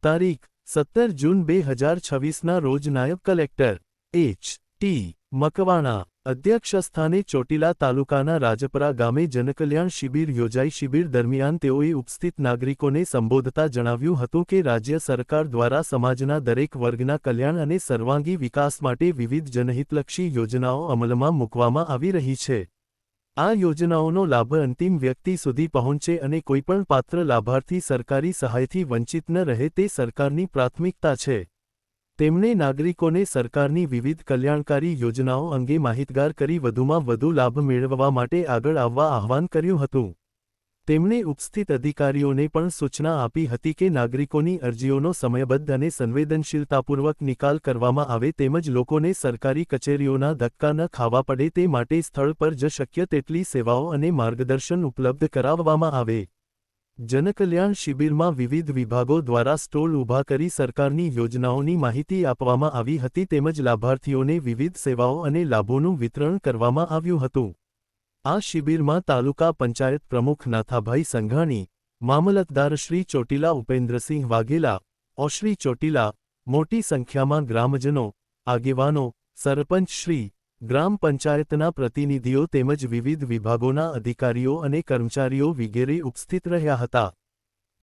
તારીખ 17 જૂન 2026ના રોજ નાયબ કલેક્ટર H.T. મકવાણા અધ્યક્ષસ્થાને ચોટીલા તાલુકાના રાજપરા ગામે જનકલ્યાણ શિબિર યોજાઈ. શિબિર દરમિયાન તેઓએ ઉપસ્થિત નાગરિકોને સંબોધતા જણાવ્યું હતું કે રાજ્ય સરકાર દ્વારા સમાજના દરેક વર્ગના કલ્યાણ અને સર્વાંગી વિકાસ માટે વિવિધ જનહિતલક્ષી યોજનાઓ અમલમાં મૂકવામાં આવી રહી છે. આ યોજનાઓનો લાભ અંતિમ વ્યક્તિ સુધી પહોંચે અને કોઈપણ પાત્ર લાભાર્થી સરકારી સહાયથી વંચિત ન રહે તે સરકારની પ્રાથમિકતા છે. તેમણે નાગરિકોને સરકારની વિવિધ કલ્યાણકારી યોજનાઓ અંગે માહિતગાર કરી વધુમાં વધુ લાભ મેળવવા માટે આગળ આવવા આહ્વાન કર્યું હતું. તેમણે ઉપસ્થિત અધિકારીઓને પણ સૂચના આપી હતી કે નાગરિકોની અરજીઓનો સમયબદ્ધ અને સંવેદનશીલતાપૂર્વક નિકાલ કરવામાં આવે તેમજ લોકોને સરકારી કચેરીઓના ધક્કા ન ખાવા પડે તે માટે સ્થળ પર જ શક્ય તેટલી સેવાઓ અને માર્ગદર્શન ઉપલબ્ધ કરાવવામાં આવે. જનકલ્યાણ શિબિરમાં વિવિધ વિભાગો દ્વારા સ્ટોલ ઊભા કરી સરકારની યોજનાઓની માહિતી આપવામાં આવી હતી તેમજ લાભાર્થીઓને વિવિધ સેવાઓ અને લાભોનું વિતરણ કરવામાં આવ્યું હતું. આ શિબિરમાં તાલુકા પંચાયત પ્રમુખ નાથાભાઈ સંઘાણી, મામલતદાર શ્રી ચોટીલા ઉપેન્દ્રસિંહ વાઘેલા, ઓશ્રી ચોટીલા, મોટી સંખ્યામાં ગ્રામજનો, આગેવાનો, સરપંચ શ્રી, ગ્રામ પંચાયતના પ્રતિનિધિઓ તેમજ વિવિધ વિભાગોના અધિકારીઓ અને કર્મચારીઓ વિગેરે ઉપસ્થિત રહ્યા હતા.